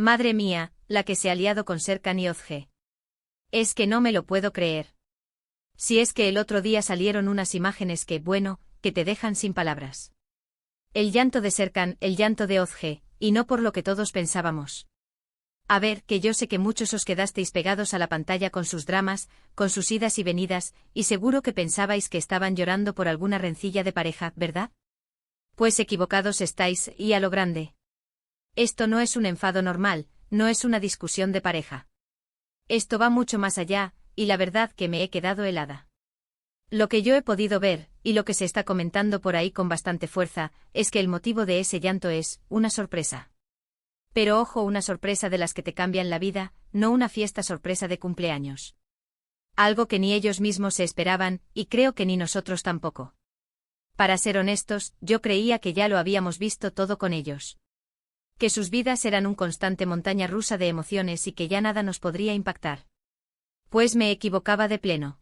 Madre mía, la que se ha liado con Serkan y Ozge. Es que no me lo puedo creer. Si es que el otro día salieron unas imágenes que, bueno, que te dejan sin palabras. El llanto de Serkan, el llanto de Ozge, y no por lo que todos pensábamos. A ver, que yo sé que muchos os quedasteis pegados a la pantalla con sus dramas, con sus idas y venidas, y seguro que pensabais que estaban llorando por alguna rencilla de pareja, ¿verdad? Pues equivocados estáis, y a lo grande. Esto no es un enfado normal, no es una discusión de pareja. Esto va mucho más allá, y la verdad que me he quedado helada. Lo que yo he podido ver, y lo que se está comentando por ahí con bastante fuerza, es que el motivo de ese llanto es una sorpresa. Pero ojo, una sorpresa de las que te cambian la vida, no una fiesta sorpresa de cumpleaños. Algo que ni ellos mismos se esperaban, y creo que ni nosotros tampoco. Para ser honestos, yo creía que ya lo habíamos visto todo con ellos. Que sus vidas eran un constante montaña rusa de emociones y que ya nada nos podría impactar. Pues me equivocaba de pleno.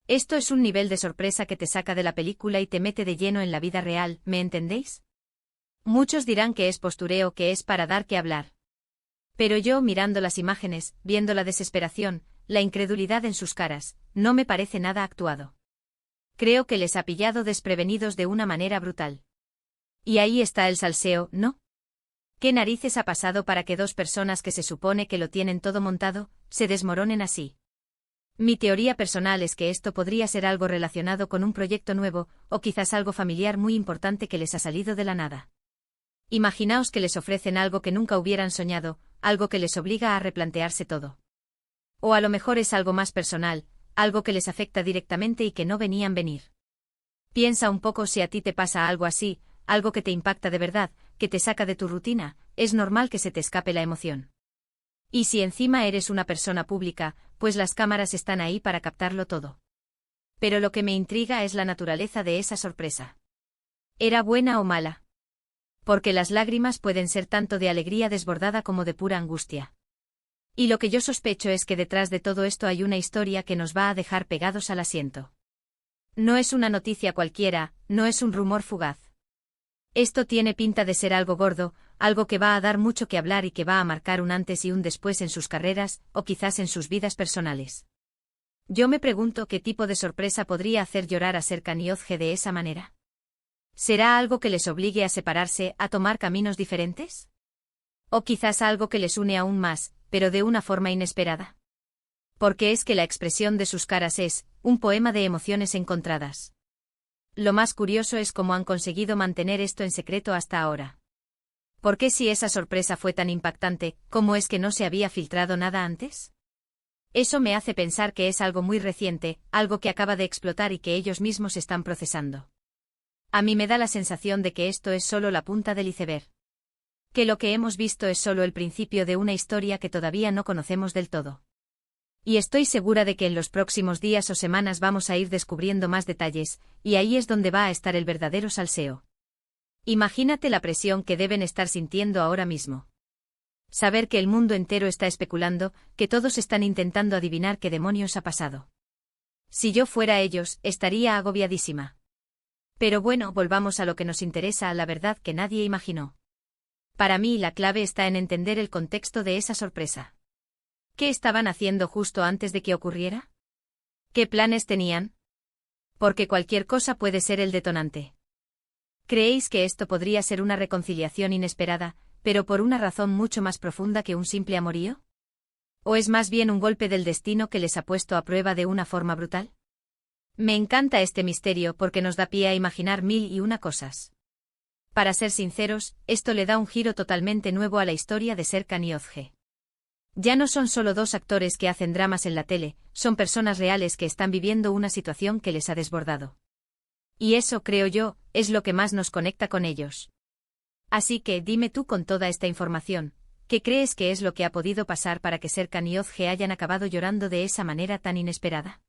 Esto es un nivel de sorpresa que te saca de la película y te mete de lleno en la vida real, ¿me entendéis? Muchos dirán que es postureo, que es para dar que hablar. Pero yo, mirando las imágenes, viendo la desesperación, la incredulidad en sus caras, no me parece nada actuado. Creo que les ha pillado desprevenidos de una manera brutal. Y ahí está el salseo, ¿no? ¿Qué narices ha pasado para que dos personas que se supone que lo tienen todo montado, se desmoronen así? Mi teoría personal es que esto podría ser algo relacionado con un proyecto nuevo, o quizás algo familiar muy importante que les ha salido de la nada. Imaginaos que les ofrecen algo que nunca hubieran soñado, algo que les obliga a replantearse todo. O a lo mejor es algo más personal, algo que les afecta directamente y que no venían venir. Piensa un poco si a ti te pasa algo así, algo que te impacta de verdad, que te saca de tu rutina, es normal que se te escape la emoción. Y si encima eres una persona pública, pues las cámaras están ahí para captarlo todo. Pero lo que me intriga es la naturaleza de esa sorpresa. ¿Era buena o mala? Porque las lágrimas pueden ser tanto de alegría desbordada como de pura angustia. Y lo que yo sospecho es que detrás de todo esto hay una historia que nos va a dejar pegados al asiento. No es una noticia cualquiera, no es un rumor fugaz. Esto tiene pinta de ser algo gordo, algo que va a dar mucho que hablar y que va a marcar un antes y un después en sus carreras, o quizás en sus vidas personales. Yo me pregunto qué tipo de sorpresa podría hacer llorar a Serkan y Ozge de esa manera. ¿Será algo que les obligue a separarse, a tomar caminos diferentes? O quizás algo que les une aún más, pero de una forma inesperada. Porque es que la expresión de sus caras es un poema de emociones encontradas. Lo más curioso es cómo han conseguido mantener esto en secreto hasta ahora. ¿Por qué si esa sorpresa fue tan impactante, cómo es que no se había filtrado nada antes? Eso me hace pensar que es algo muy reciente, algo que acaba de explotar y que ellos mismos están procesando. A mí me da la sensación de que esto es solo la punta del iceberg. Que lo que hemos visto es solo el principio de una historia que todavía no conocemos del todo. Y estoy segura de que en los próximos días o semanas vamos a ir descubriendo más detalles, y ahí es donde va a estar el verdadero salseo. Imagínate la presión que deben estar sintiendo ahora mismo. Saber que el mundo entero está especulando, que todos están intentando adivinar qué demonios ha pasado. Si yo fuera ellos, estaría agobiadísima. Pero bueno, volvamos a lo que nos interesa, a la verdad que nadie imaginó. Para mí la clave está en entender el contexto de esa sorpresa. ¿Qué estaban haciendo justo antes de que ocurriera? ¿Qué planes tenían? Porque cualquier cosa puede ser el detonante. ¿Creéis que esto podría ser una reconciliación inesperada, pero por una razón mucho más profunda que un simple amorío? ¿O es más bien un golpe del destino que les ha puesto a prueba de una forma brutal? Me encanta este misterio porque nos da pie a imaginar mil y una cosas. Para ser sinceros, esto le da un giro totalmente nuevo a la historia de Serkan y Ozge. Ya no son solo dos actores que hacen dramas en la tele, son personas reales que están viviendo una situación que les ha desbordado. Y eso, creo yo, es lo que más nos conecta con ellos. Así que, dime tú con toda esta información, ¿qué crees que es lo que ha podido pasar para que Serkan y Ozge hayan acabado llorando de esa manera tan inesperada?